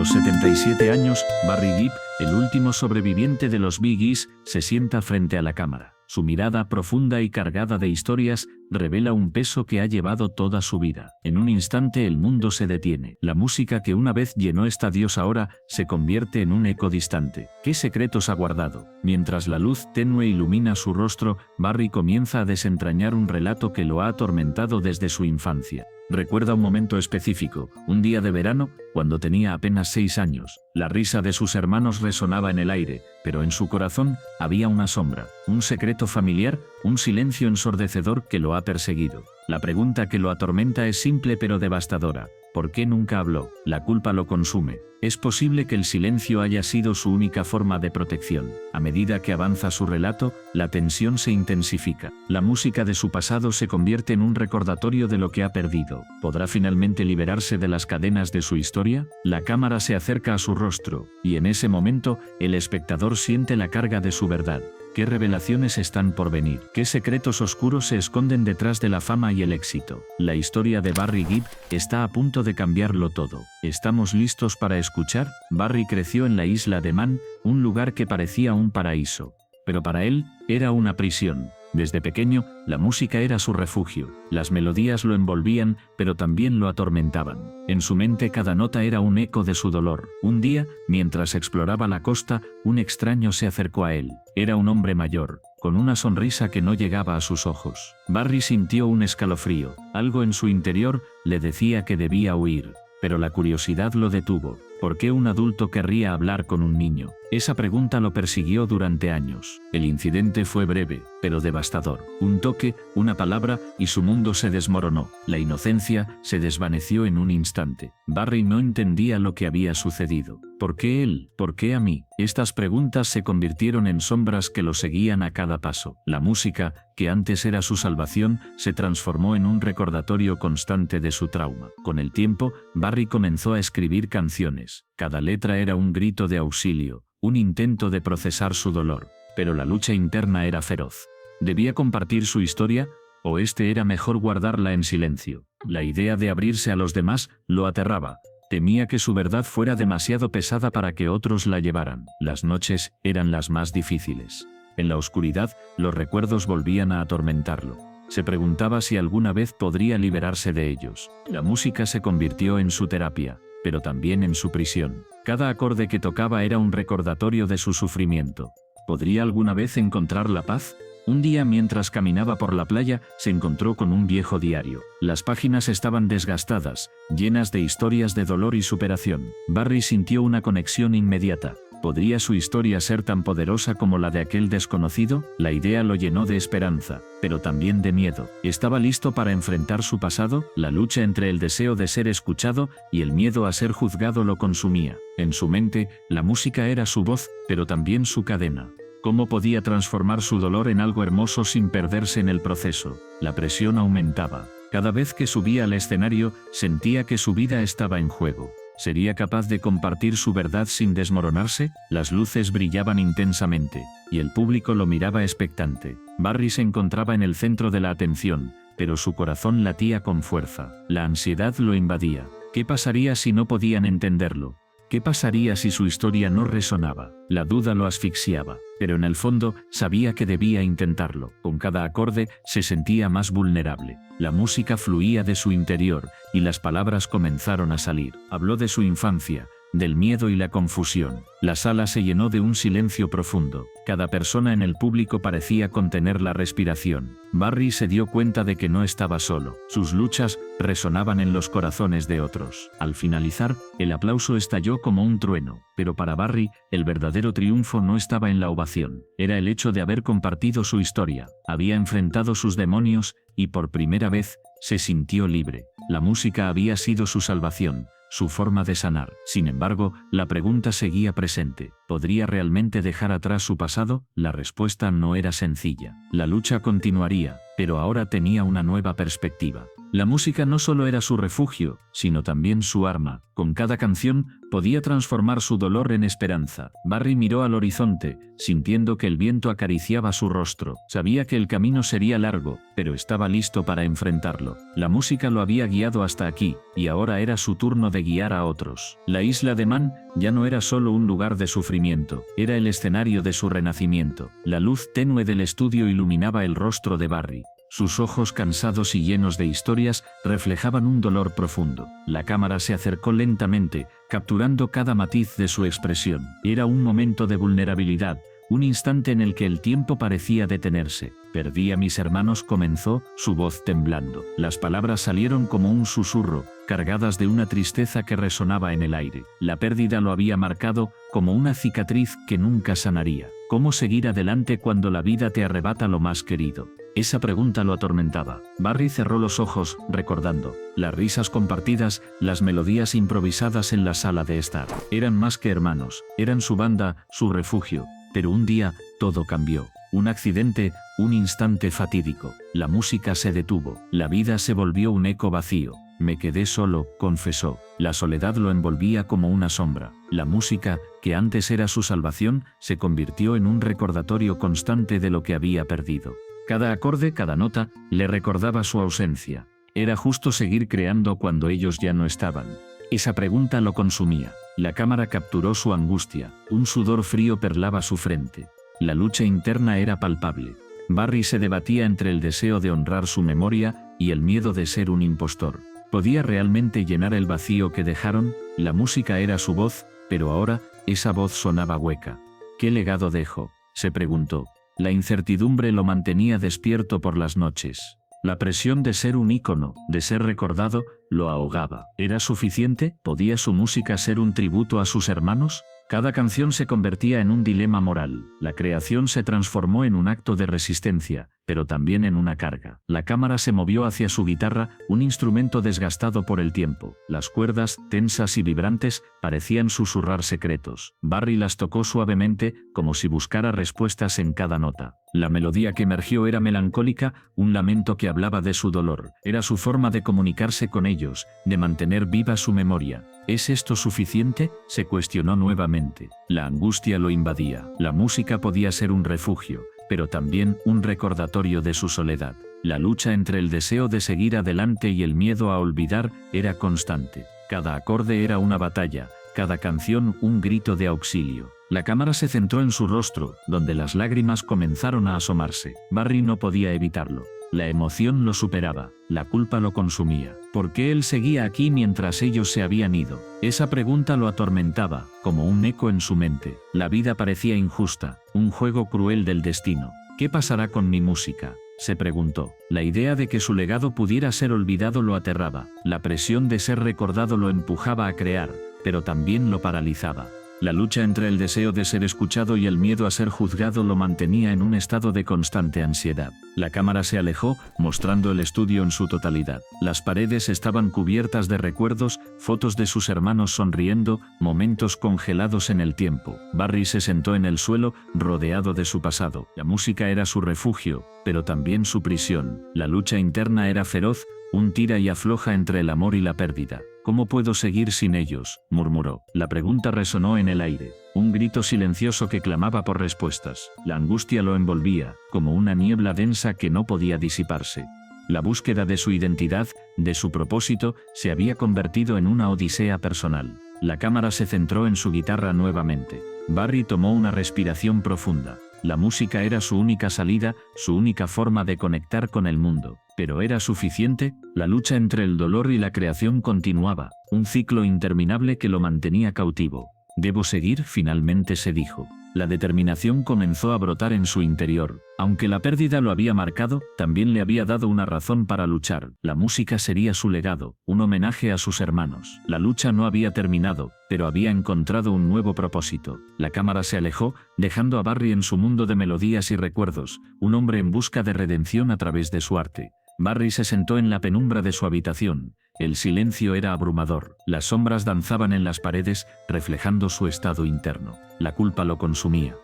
los 77 años, Barry Gibb, el último sobreviviente de los Bee Gees, se sienta frente a la cámara. Su mirada profunda y cargada de historias revela un peso que ha llevado toda su vida. En un instante el mundo se detiene. La música que una vez llenó estadios ahora se convierte en un eco distante. ¿Qué secretos ha guardado? Mientras la luz tenue ilumina su rostro, Barry comienza a desentrañar un relato que lo ha atormentado desde su infancia. Recuerda un momento específico, un día de verano, cuando tenía apenas 6 años. La risa de sus hermanos resonaba en el aire, pero en su corazón había una sombra, un secreto familiar, un silencio ensordecedor que lo ha perseguido. La pregunta que lo atormenta es simple pero devastadora. ¿Por qué nunca habló? La culpa lo consume. Es posible que el silencio haya sido su única forma de protección. A medida que avanza su relato, la tensión se intensifica. La música de su pasado se convierte en un recordatorio de lo que ha perdido. ¿Podrá finalmente liberarse de las cadenas de su historia? La cámara se acerca a su rostro, y en ese momento, el espectador siente la carga de su verdad. ¿Qué revelaciones están por venir? ¿Qué secretos oscuros se esconden detrás de la fama y el éxito? La historia de Barry Gibb está a punto de cambiarlo todo. ¿Estamos listos para escuchar? Barry creció en la isla de Man, un lugar que parecía un paraíso. Pero para él, era una prisión. Desde pequeño, la música era su refugio. Las melodías lo envolvían, pero también lo atormentaban. En su mente cada nota era un eco de su dolor. Un día, mientras exploraba la costa, un extraño se acercó a él. Era un hombre mayor, con una sonrisa que no llegaba a sus ojos. Barry sintió un escalofrío. Algo en su interior le decía que debía huir. Pero la curiosidad lo detuvo. ¿Por qué un adulto querría hablar con un niño? Esa pregunta lo persiguió durante años. El incidente fue breve, pero devastador. Un toque, una palabra, y su mundo se desmoronó. La inocencia se desvaneció en un instante. Barry no entendía lo que había sucedido. ¿Por qué él? ¿Por qué a mí? Estas preguntas se convirtieron en sombras que lo seguían a cada paso. La música, que antes era su salvación, se transformó en un recordatorio constante de su trauma. Con el tiempo, Barry comenzó a escribir canciones. Cada letra era un grito de auxilio, un intento de procesar su dolor, pero la lucha interna era feroz. ¿Debía compartir su historia, o era mejor guardarla en silencio? La idea de abrirse a los demás lo aterraba. Temía que su verdad fuera demasiado pesada para que otros la llevaran. Las noches eran las más difíciles. En la oscuridad, los recuerdos volvían a atormentarlo. Se preguntaba si alguna vez podría liberarse de ellos. La música se convirtió en su terapia, pero también en su prisión. Cada acorde que tocaba era un recordatorio de su sufrimiento. ¿Podría alguna vez encontrar la paz? Un día, mientras caminaba por la playa, se encontró con un viejo diario. Las páginas estaban desgastadas, llenas de historias de dolor y superación. Barry sintió una conexión inmediata. ¿Podría su historia ser tan poderosa como la de aquel desconocido? La idea lo llenó de esperanza, pero también de miedo. ¿Estaba listo para enfrentar su pasado? La lucha entre el deseo de ser escuchado y el miedo a ser juzgado lo consumía. En su mente, la música era su voz, pero también su cadena. ¿Cómo podía transformar su dolor en algo hermoso sin perderse en el proceso? La presión aumentaba. Cada vez que subía al escenario, sentía que su vida estaba en juego. ¿Sería capaz de compartir su verdad sin desmoronarse? Las luces brillaban intensamente, y el público lo miraba expectante. Barry se encontraba en el centro de la atención, pero su corazón latía con fuerza. La ansiedad lo invadía. ¿Qué pasaría si no podían entenderlo? ¿Qué pasaría si su historia no resonaba? La duda lo asfixiaba, pero en el fondo sabía que debía intentarlo. Con cada acorde se sentía más vulnerable. La música fluía de su interior, y las palabras comenzaron a salir. Habló de su infancia, del miedo y la confusión. La sala se llenó de un silencio profundo. Cada persona en el público parecía contener la respiración. Barry se dio cuenta de que no estaba solo. Sus luchas resonaban en los corazones de otros. Al finalizar, el aplauso estalló como un trueno. Pero para Barry, el verdadero triunfo no estaba en la ovación. Era el hecho de haber compartido su historia. Había enfrentado sus demonios, y por primera vez, se sintió libre. La música había sido su salvación, su forma de sanar. Sin embargo, la pregunta seguía presente. ¿Podría realmente dejar atrás su pasado? La respuesta no era sencilla. La lucha continuaría, pero ahora tenía una nueva perspectiva. La música no solo era su refugio, sino también su arma. Con cada canción, podía transformar su dolor en esperanza. Barry miró al horizonte, sintiendo que el viento acariciaba su rostro. Sabía que el camino sería largo, pero estaba listo para enfrentarlo. La música lo había guiado hasta aquí, y ahora era su turno de guiar a otros. La isla de Man ya no era solo un lugar de sufrimiento, era el escenario de su renacimiento. La luz tenue del estudio iluminaba el rostro de Barry. Sus ojos cansados y llenos de historias reflejaban un dolor profundo. La cámara se acercó lentamente, capturando cada matiz de su expresión. Era un momento de vulnerabilidad, un instante en el que el tiempo parecía detenerse. «Perdí a mis hermanos», comenzó, su voz temblando. Las palabras salieron como un susurro, cargadas de una tristeza que resonaba en el aire. La pérdida lo había marcado como una cicatriz que nunca sanaría. ¿Cómo seguir adelante cuando la vida te arrebata lo más querido? Esa pregunta lo atormentaba. Barry cerró los ojos, recordando las risas compartidas, las melodías improvisadas en la sala de estar. Eran más que hermanos, eran su banda, su refugio. Pero un día, todo cambió. Un accidente, un instante fatídico. La música se detuvo. La vida se volvió un eco vacío. Me quedé solo, confesó. La soledad lo envolvía como una sombra. La música, que antes era su salvación, se convirtió en un recordatorio constante de lo que había perdido. Cada acorde, cada nota, le recordaba su ausencia. Era justo seguir creando cuando ellos ya no estaban. Esa pregunta lo consumía. La cámara capturó su angustia. Un sudor frío perlaba su frente. La lucha interna era palpable. Barry se debatía entre el deseo de honrar su memoria y el miedo de ser un impostor. ¿Podía realmente llenar el vacío que dejaron? La música era su voz, pero ahora, esa voz sonaba hueca. ¿Qué legado dejó?, se preguntó. La incertidumbre lo mantenía despierto por las noches. La presión de ser un ícono, de ser recordado, lo ahogaba. ¿Era suficiente? ¿Podía su música ser un tributo a sus hermanos? Cada canción se convertía en un dilema moral. La creación se transformó en un acto de resistencia, pero también en una carga. La cámara se movió hacia su guitarra, un instrumento desgastado por el tiempo. Las cuerdas, tensas y vibrantes, parecían susurrar secretos. Barry las tocó suavemente, como si buscara respuestas en cada nota. La melodía que emergió era melancólica, un lamento que hablaba de su dolor. Era su forma de comunicarse con ellos, de mantener viva su memoria. ¿Es esto suficiente?, se cuestionó nuevamente. La angustia lo invadía. La música podía ser un refugio, pero también un recordatorio de su soledad. La lucha entre el deseo de seguir adelante y el miedo a olvidar era constante. Cada acorde era una batalla, cada canción un grito de auxilio. La cámara se centró en su rostro, donde las lágrimas comenzaron a asomarse. Barry no podía evitarlo. La emoción lo superaba, la culpa lo consumía. ¿Por qué él seguía aquí mientras ellos se habían ido? Esa pregunta lo atormentaba, como un eco en su mente. La vida parecía injusta, un juego cruel del destino. ¿Qué pasará con mi música?, se preguntó. La idea de que su legado pudiera ser olvidado lo aterraba. La presión de ser recordado lo empujaba a crear, pero también lo paralizaba. La lucha entre el deseo de ser escuchado y el miedo a ser juzgado lo mantenía en un estado de constante ansiedad. La cámara se alejó, mostrando el estudio en su totalidad. Las paredes estaban cubiertas de recuerdos, fotos de sus hermanos sonriendo, momentos congelados en el tiempo. Barry se sentó en el suelo, rodeado de su pasado. La música era su refugio, pero también su prisión. La lucha interna era feroz, un tira y afloja entre el amor y la pérdida. ¿Cómo puedo seguir sin ellos?, murmuró. La pregunta resonó en el aire, un grito silencioso que clamaba por respuestas. La angustia lo envolvía, como una niebla densa que no podía disiparse. La búsqueda de su identidad, de su propósito, se había convertido en una odisea personal. La cámara se centró en su guitarra nuevamente. Barry tomó una respiración profunda. La música era su única salida, su única forma de conectar con el mundo. ¿Pero era suficiente? La lucha entre el dolor y la creación continuaba, un ciclo interminable que lo mantenía cautivo. «Debo seguir», finalmente se dijo. La determinación comenzó a brotar en su interior. Aunque la pérdida lo había marcado, también le había dado una razón para luchar. La música sería su legado, un homenaje a sus hermanos. La lucha no había terminado, pero había encontrado un nuevo propósito. La cámara se alejó, dejando a Barry en su mundo de melodías y recuerdos, un hombre en busca de redención a través de su arte. Barry se sentó en la penumbra de su habitación, El silencio era abrumador, las sombras danzaban en las paredes, reflejando su estado interno. La culpa lo consumía.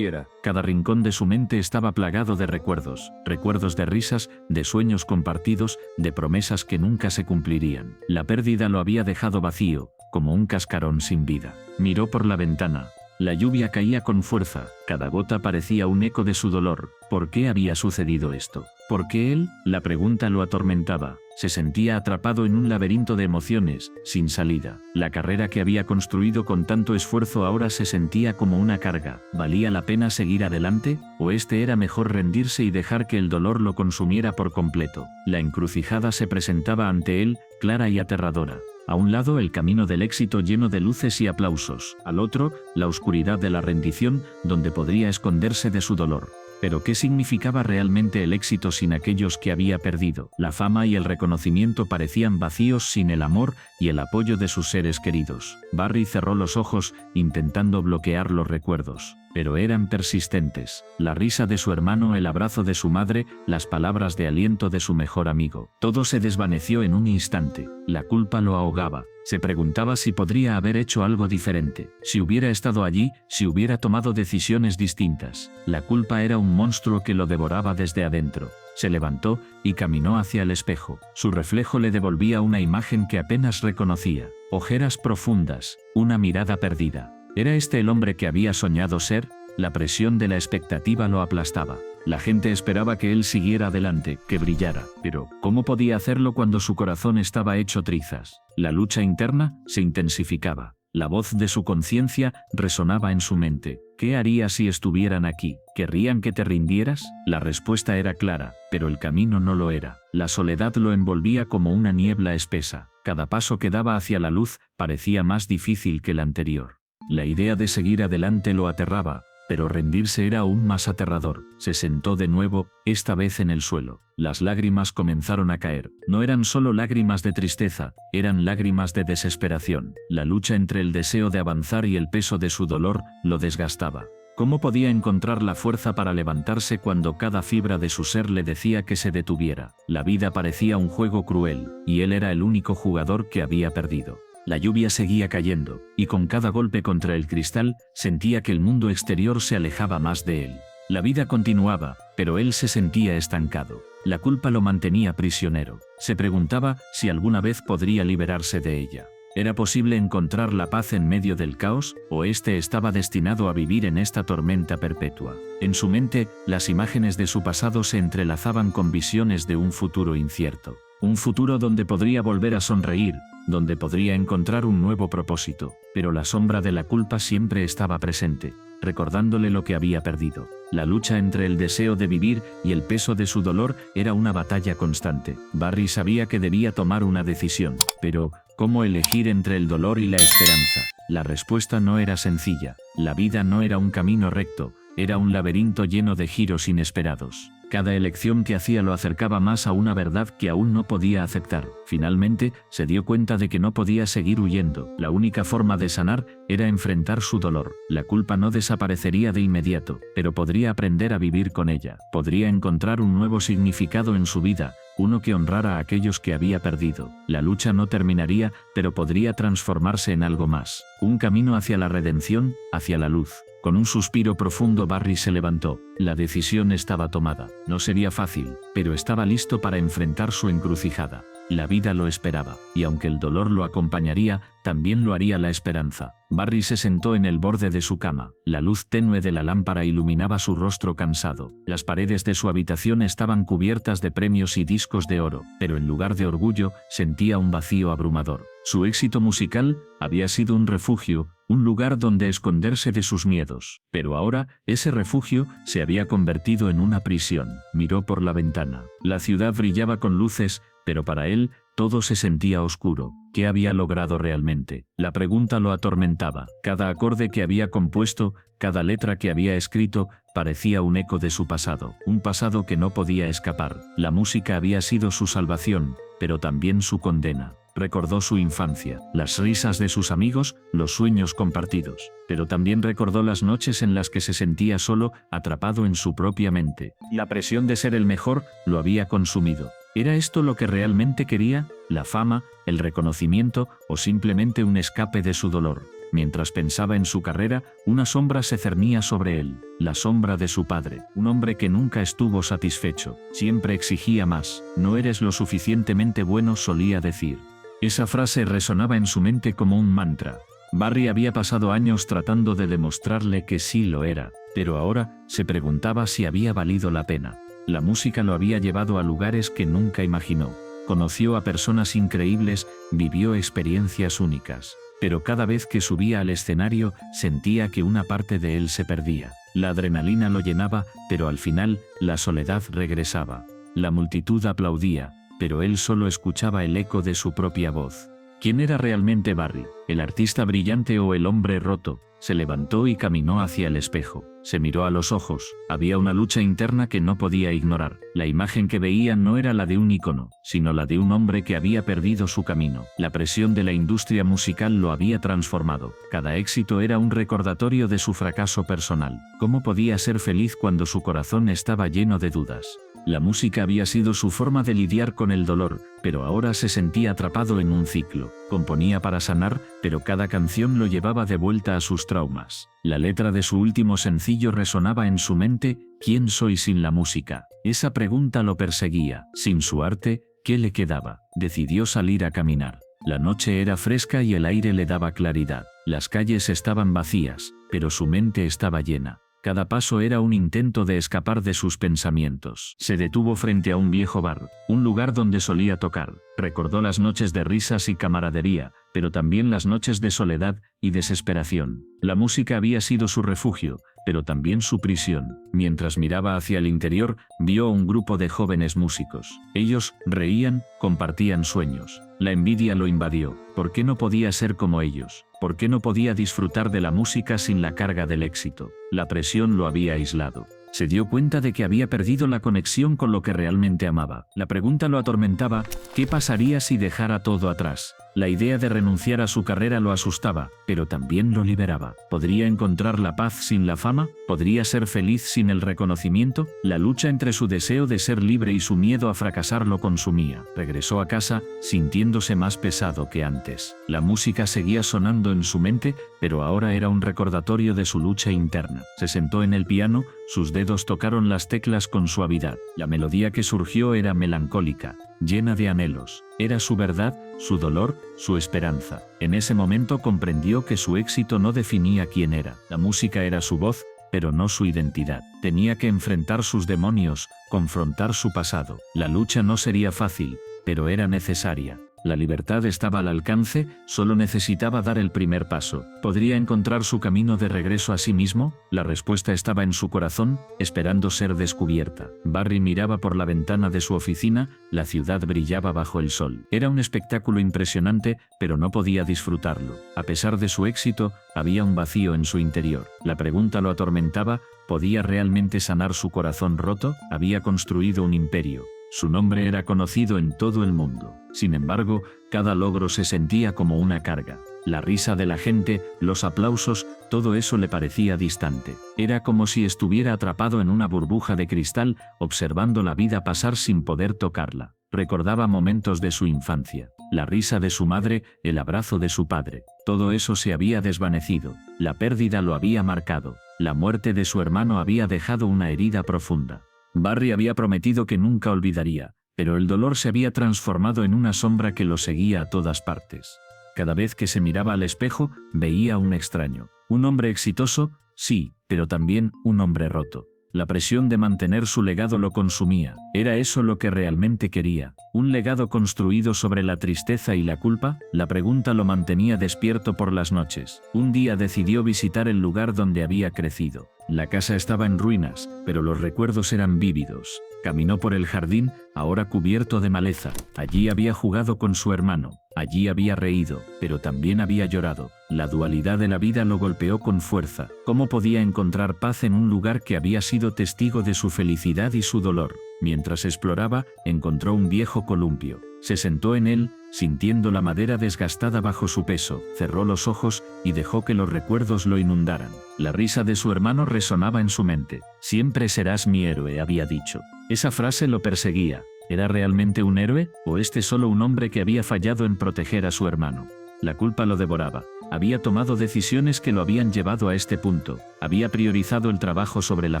Cada rincón de su mente estaba plagado de recuerdos, recuerdos de risas, de sueños compartidos, de promesas que nunca se cumplirían. La pérdida lo había dejado vacío, como un cascarón sin vida. Miró por la ventana. La lluvia caía con fuerza, cada gota parecía un eco de su dolor. ¿Por qué había sucedido esto? ¿Por qué él? La pregunta lo atormentaba. Se sentía atrapado en un laberinto de emociones, sin salida. La carrera que había construido con tanto esfuerzo ahora se sentía como una carga. ¿Valía la pena seguir adelante? ¿O era mejor rendirse y dejar que el dolor lo consumiera por completo? La encrucijada se presentaba ante él, clara y aterradora. A un lado el camino del éxito lleno de luces y aplausos, al otro, la oscuridad de la rendición, donde podría esconderse de su dolor. Pero ¿qué significaba realmente el éxito sin aquellos que había perdido? La fama y el reconocimiento parecían vacíos sin el amor y el apoyo de sus seres queridos. Barry cerró los ojos, intentando bloquear los recuerdos. Pero eran persistentes. La risa de su hermano, el abrazo de su madre, las palabras de aliento de su mejor amigo. Todo se desvaneció en un instante. La culpa lo ahogaba. Se preguntaba si podría haber hecho algo diferente, si hubiera estado allí, si hubiera tomado decisiones distintas. La culpa era un monstruo que lo devoraba desde adentro. Se levantó y caminó hacia el espejo. Su reflejo le devolvía una imagen que apenas reconocía. Ojeras profundas, una mirada perdida. ¿Era este el hombre que había soñado ser? La presión de la expectativa lo aplastaba. La gente esperaba que él siguiera adelante, que brillara. Pero, ¿cómo podía hacerlo cuando su corazón estaba hecho trizas? La lucha interna se intensificaba. La voz de su conciencia resonaba en su mente. ¿Qué harías si estuvieran aquí? ¿Querrían que te rindieras? La respuesta era clara, pero el camino no lo era. La soledad lo envolvía como una niebla espesa. Cada paso que daba hacia la luz parecía más difícil que el anterior. La idea de seguir adelante lo aterraba, pero rendirse era aún más aterrador. Se sentó de nuevo, esta vez en el suelo. Las lágrimas comenzaron a caer. No eran solo lágrimas de tristeza, eran lágrimas de desesperación. La lucha entre el deseo de avanzar y el peso de su dolor lo desgastaba. ¿Cómo podía encontrar la fuerza para levantarse cuando cada fibra de su ser le decía que se detuviera? La vida parecía un juego cruel, y él era el único jugador que había perdido. La lluvia seguía cayendo, y con cada golpe contra el cristal, sentía que el mundo exterior se alejaba más de él. La vida continuaba, pero él se sentía estancado. La culpa lo mantenía prisionero. Se preguntaba si alguna vez podría liberarse de ella. ¿Era posible encontrar la paz en medio del caos, o estaba destinado a vivir en esta tormenta perpetua? En su mente, las imágenes de su pasado se entrelazaban con visiones de un futuro incierto. Un futuro donde podría volver a sonreír, donde podría encontrar un nuevo propósito. Pero la sombra de la culpa siempre estaba presente, recordándole lo que había perdido. La lucha entre el deseo de vivir y el peso de su dolor era una batalla constante. Barry sabía que debía tomar una decisión, pero ¿cómo elegir entre el dolor y la esperanza? La respuesta no era sencilla. La vida no era un camino recto, era un laberinto lleno de giros inesperados. Cada elección que hacía lo acercaba más a una verdad que aún no podía aceptar. Finalmente, se dio cuenta de que no podía seguir huyendo. La única forma de sanar era enfrentar su dolor. La culpa no desaparecería de inmediato, pero podría aprender a vivir con ella. Podría encontrar un nuevo significado en su vida, uno que honrara a aquellos que había perdido. La lucha no terminaría, pero podría transformarse en algo más. Un camino hacia la redención, hacia la luz. Con un suspiro profundo Barry se levantó. La decisión estaba tomada. No sería fácil, pero estaba listo para enfrentar su encrucijada. La vida lo esperaba, y aunque el dolor lo acompañaría, también lo haría la esperanza. Barry se sentó en el borde de su cama. La luz tenue de la lámpara iluminaba su rostro cansado. Las paredes de su habitación estaban cubiertas de premios y discos de oro, pero en lugar de orgullo, sentía un vacío abrumador. Su éxito musical había sido un refugio, un lugar donde esconderse de sus miedos. Pero ahora, ese refugio se había convertido en una prisión. Miró por la ventana. La ciudad brillaba con luces, pero para él, todo se sentía oscuro. ¿Qué había logrado realmente? La pregunta lo atormentaba. Cada acorde que había compuesto, cada letra que había escrito, parecía un eco de su pasado. Un pasado que no podía escapar. La música había sido su salvación, pero también su condena. Recordó su infancia, las risas de sus amigos, los sueños compartidos, pero también recordó las noches en las que se sentía solo, atrapado en su propia mente. La presión de ser el mejor lo había consumido. ¿Era esto lo que realmente quería? ¿La fama, el reconocimiento o simplemente un escape de su dolor? Mientras pensaba en su carrera, una sombra se cernía sobre él, la sombra de su padre, un hombre que nunca estuvo satisfecho, siempre exigía más. No eres lo suficientemente bueno, solía decir. Esa frase resonaba en su mente como un mantra. Barry había pasado años tratando de demostrarle que sí lo era, pero ahora se preguntaba si había valido la pena. La música lo había llevado a lugares que nunca imaginó. Conoció a personas increíbles, vivió experiencias únicas. Pero cada vez que subía al escenario, sentía que una parte de él se perdía. La adrenalina lo llenaba, pero al final, la soledad regresaba. La multitud aplaudía, pero él solo escuchaba el eco de su propia voz. ¿Quién era realmente Barry? ¿El artista brillante o el hombre roto? Se levantó y caminó hacia el espejo. Se miró a los ojos. Había una lucha interna que no podía ignorar. La imagen que veía no era la de un ícono, sino la de un hombre que había perdido su camino. La presión de la industria musical lo había transformado. Cada éxito era un recordatorio de su fracaso personal. ¿Cómo podía ser feliz cuando su corazón estaba lleno de dudas? La música había sido su forma de lidiar con el dolor, pero ahora se sentía atrapado en un ciclo. Componía para sanar, pero cada canción lo llevaba de vuelta a sus traumas. La letra de su último sencillo resonaba en su mente: ¿quién soy sin la música? Esa pregunta lo perseguía. Sin su arte, ¿qué le quedaba? Decidió salir a caminar. La noche era fresca y el aire le daba claridad. Las calles estaban vacías, pero su mente estaba llena. Cada paso era un intento de escapar de sus pensamientos. Se detuvo frente a un viejo bar, un lugar donde solía tocar. Recordó las noches de risas y camaradería, pero también las noches de soledad y desesperación. La música había sido su refugio, pero también su prisión. Mientras miraba hacia el interior, vio a un grupo de jóvenes músicos. Ellos reían, compartían sueños. La envidia lo invadió. ¿Por qué no podía ser como ellos? ¿Por qué no podía disfrutar de la música sin la carga del éxito? La presión lo había aislado. Se dio cuenta de que había perdido la conexión con lo que realmente amaba. La pregunta lo atormentaba: ¿qué pasaría si dejara todo atrás? La idea de renunciar a su carrera lo asustaba, pero también lo liberaba. ¿Podría encontrar la paz sin la fama? ¿Podría ser feliz sin el reconocimiento? La lucha entre su deseo de ser libre y su miedo a fracasar lo consumía. Regresó a casa, sintiéndose más pesado que antes. La música seguía sonando en su mente, pero ahora era un recordatorio de su lucha interna. Se sentó en el piano, sus dedos tocaron las teclas con suavidad. La melodía que surgió era melancólica, llena de anhelos. Era su verdad, su dolor, su esperanza. En ese momento comprendió que su éxito no definía quién era. La música era su voz, pero no su identidad. Tenía que enfrentar sus demonios, confrontar su pasado. La lucha no sería fácil, pero era necesaria. La libertad estaba al alcance, solo necesitaba dar el primer paso. ¿Podría encontrar su camino de regreso a sí mismo? La respuesta estaba en su corazón, esperando ser descubierta. Barry miraba por la ventana de su oficina, la ciudad brillaba bajo el sol. Era un espectáculo impresionante, pero no podía disfrutarlo. A pesar de su éxito, había un vacío en su interior. La pregunta lo atormentaba: ¿podía realmente sanar su corazón roto? Había construido un imperio. Su nombre era conocido en todo el mundo. Sin embargo, cada logro se sentía como una carga. La risa de la gente, los aplausos, todo eso le parecía distante. Era como si estuviera atrapado en una burbuja de cristal, observando la vida pasar sin poder tocarla. Recordaba momentos de su infancia, la risa de su madre, el abrazo de su padre. Todo eso se había desvanecido. La pérdida lo había marcado. La muerte de su hermano había dejado una herida profunda. Barry había prometido que nunca olvidaría, pero el dolor se había transformado en una sombra que lo seguía a todas partes. Cada vez que se miraba al espejo, veía a un extraño. Un hombre exitoso, sí, pero también un hombre roto. La presión de mantener su legado lo consumía. ¿Era eso lo que realmente quería? ¿Un legado construido sobre la tristeza y la culpa? La pregunta lo mantenía despierto por las noches. Un día decidió visitar el lugar donde había crecido. La casa estaba en ruinas, pero los recuerdos eran vívidos. Caminó por el jardín, ahora cubierto de maleza. Allí había jugado con su hermano. Allí había reído, pero también había llorado. La dualidad de la vida lo golpeó con fuerza. ¿Cómo podía encontrar paz en un lugar que había sido testigo de su felicidad y su dolor? Mientras exploraba, encontró un viejo columpio. Se sentó en él, sintiendo la madera desgastada bajo su peso. Cerró los ojos y dejó que los recuerdos lo inundaran. La risa de su hermano resonaba en su mente. «Siempre serás mi héroe», había dicho. Esa frase lo perseguía. ¿Era realmente un héroe, o este solo un hombre que había fallado en proteger a su hermano? La culpa lo devoraba. Había tomado decisiones que lo habían llevado a este punto. Había priorizado el trabajo sobre la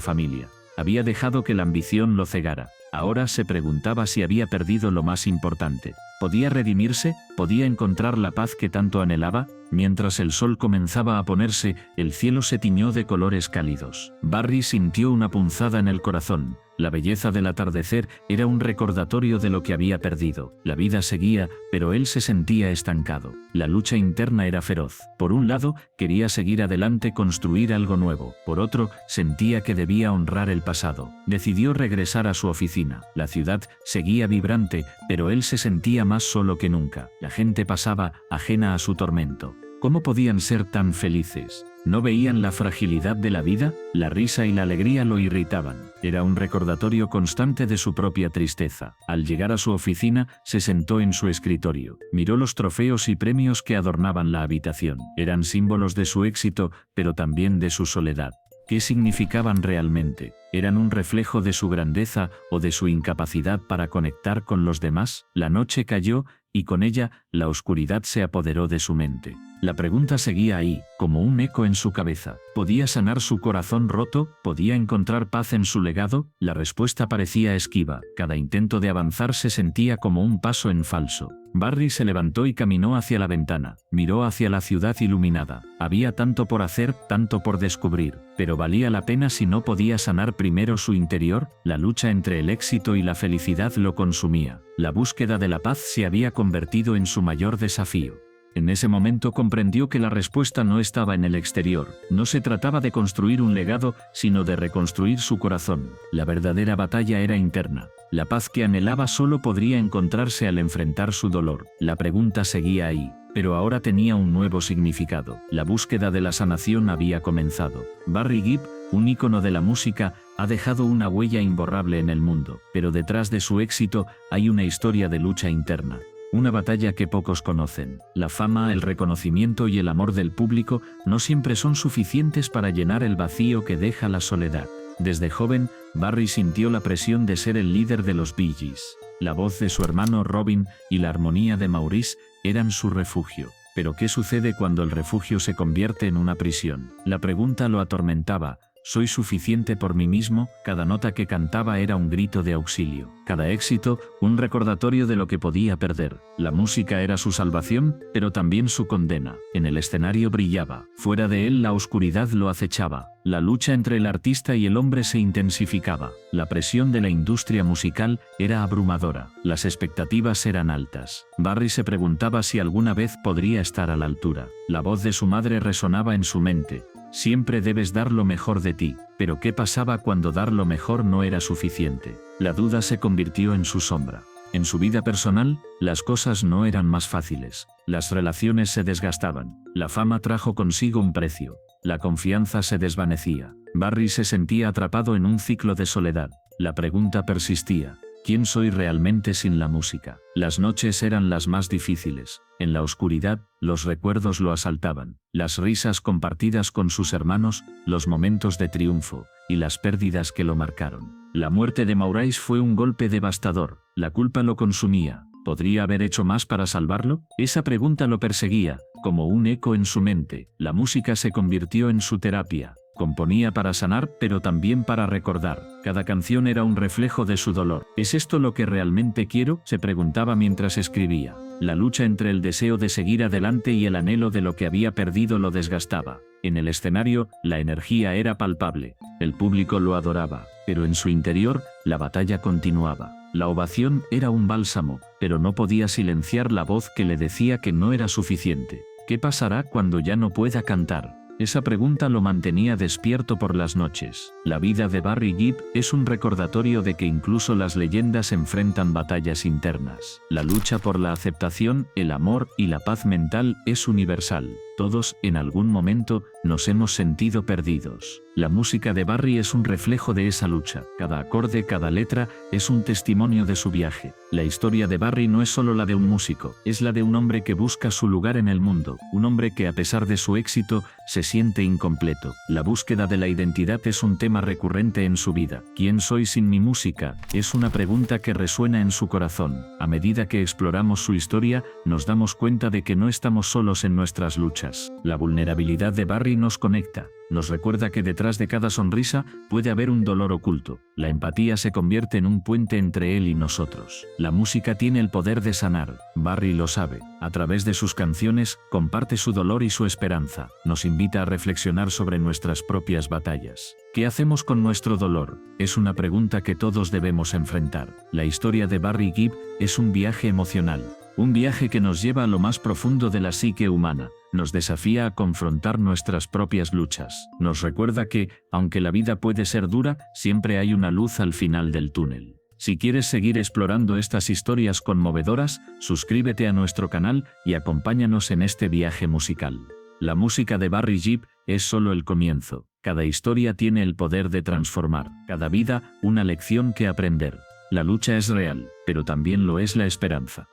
familia. Había dejado que la ambición lo cegara. Ahora se preguntaba si había perdido lo más importante. ¿Podía redimirse? ¿Podía encontrar la paz que tanto anhelaba? Mientras el sol comenzaba a ponerse, el cielo se tiñó de colores cálidos. Barry sintió una punzada en el corazón. La belleza del atardecer era un recordatorio de lo que había perdido. La vida seguía, pero él se sentía estancado. La lucha interna era feroz. Por un lado, quería seguir adelante, construir algo nuevo. Por otro, sentía que debía honrar el pasado. Decidió regresar a su oficina. La ciudad seguía vibrante, pero él se sentía más solo que nunca. La gente pasaba, ajena a su tormento. ¿Cómo podían ser tan felices? ¿No veían la fragilidad de la vida? La risa y la alegría lo irritaban. Era un recordatorio constante de su propia tristeza. Al llegar a su oficina, se sentó en su escritorio. Miró los trofeos y premios que adornaban la habitación. Eran símbolos de su éxito, pero también de su soledad. ¿Qué significaban realmente? ¿Eran un reflejo de su grandeza o de su incapacidad para conectar con los demás? La noche cayó, y con ella, la oscuridad se apoderó de su mente. La pregunta seguía ahí, como un eco en su cabeza. ¿Podía sanar su corazón roto? ¿Podía encontrar paz en su legado? La respuesta parecía esquiva. Cada intento de avanzar se sentía como un paso en falso. Barry se levantó y caminó hacia la ventana. Miró hacia la ciudad iluminada. Había tanto por hacer, tanto por descubrir. Pero ¿valía la pena si no podía sanar primero su interior? La lucha entre el éxito y la felicidad lo consumía. La búsqueda de la paz se había convertido en su mayor desafío. En ese momento comprendió que la respuesta no estaba en el exterior. No se trataba de construir un legado, sino de reconstruir su corazón. La verdadera batalla era interna. La paz que anhelaba solo podría encontrarse al enfrentar su dolor. La pregunta seguía ahí, pero ahora tenía un nuevo significado. La búsqueda de la sanación había comenzado. Barry Gibb, un ícono de la música, ha dejado una huella imborrable en el mundo, pero detrás de su éxito hay una historia de lucha interna. Una batalla que pocos conocen. La fama, el reconocimiento y el amor del público no siempre son suficientes para llenar el vacío que deja la soledad. Desde joven, Barry sintió la presión de ser el líder de los Bee Gees. La voz de su hermano Robin y la armonía de Maurice eran su refugio. Pero ¿qué sucede cuando el refugio se convierte en una prisión? La pregunta lo atormentaba. ¿Soy suficiente por mí mismo? Cada nota que cantaba era un grito de auxilio. Cada éxito, un recordatorio de lo que podía perder. La música era su salvación, pero también su condena. En el escenario brillaba. Fuera de él la oscuridad lo acechaba. La lucha entre el artista y el hombre se intensificaba. La presión de la industria musical era abrumadora. Las expectativas eran altas. Barry se preguntaba si alguna vez podría estar a la altura. La voz de su madre resonaba en su mente. Siempre debes dar lo mejor de ti. Pero ¿qué pasaba cuando dar lo mejor no era suficiente? La duda se convirtió en su sombra. En su vida personal, las cosas no eran más fáciles. Las relaciones se desgastaban. La fama trajo consigo un precio. La confianza se desvanecía. Barry se sentía atrapado en un ciclo de soledad. La pregunta persistía. ¿Quién soy realmente sin la música? Las noches eran las más difíciles. En la oscuridad, los recuerdos lo asaltaban. Las risas compartidas con sus hermanos, los momentos de triunfo, y las pérdidas que lo marcaron. La muerte de Maurice fue un golpe devastador. La culpa lo consumía. ¿Podría haber hecho más para salvarlo? Esa pregunta lo perseguía, como un eco en su mente. La música se convirtió en su terapia. Componía para sanar, pero también para recordar. Cada canción era un reflejo de su dolor. ¿Es esto lo que realmente quiero?, se preguntaba mientras escribía. La lucha entre el deseo de seguir adelante y el anhelo de lo que había perdido lo desgastaba. En el escenario, la energía era palpable. El público lo adoraba, pero en su interior, la batalla continuaba. La ovación era un bálsamo, pero no podía silenciar la voz que le decía que no era suficiente. ¿Qué pasará cuando ya no pueda cantar? Esa pregunta lo mantenía despierto por las noches. La vida de Barry Gibb es un recordatorio de que incluso las leyendas enfrentan batallas internas. La lucha por la aceptación, el amor y la paz mental es universal. Todos, en algún momento, nos hemos sentido perdidos. La música de Barry es un reflejo de esa lucha. Cada acorde, cada letra, es un testimonio de su viaje. La historia de Barry no es solo la de un músico, es la de un hombre que busca su lugar en el mundo, un hombre que a pesar de su éxito, se siente incompleto. La búsqueda de la identidad es un tema recurrente en su vida. ¿Quién soy sin mi música? Es una pregunta que resuena en su corazón. A medida que exploramos su historia, nos damos cuenta de que no estamos solos en nuestras luchas. La vulnerabilidad de Barry nos conecta. Nos recuerda que detrás de cada sonrisa puede haber un dolor oculto. La empatía se convierte en un puente entre él y nosotros. La música tiene el poder de sanar. Barry lo sabe. A través de sus canciones, comparte su dolor y su esperanza. Nos invita a reflexionar sobre nuestras propias batallas. ¿Qué hacemos con nuestro dolor? Es una pregunta que todos debemos enfrentar. La historia de Barry Gibb es un viaje emocional. Un viaje que nos lleva a lo más profundo de la psique humana. Nos desafía a confrontar nuestras propias luchas. Nos recuerda que, aunque la vida puede ser dura, siempre hay una luz al final del túnel. Si quieres seguir explorando estas historias conmovedoras, suscríbete a nuestro canal y acompáñanos en este viaje musical. La música de Barry Gibb es solo el comienzo. Cada historia tiene el poder de transformar. Cada vida, una lección que aprender. La lucha es real, pero también lo es la esperanza.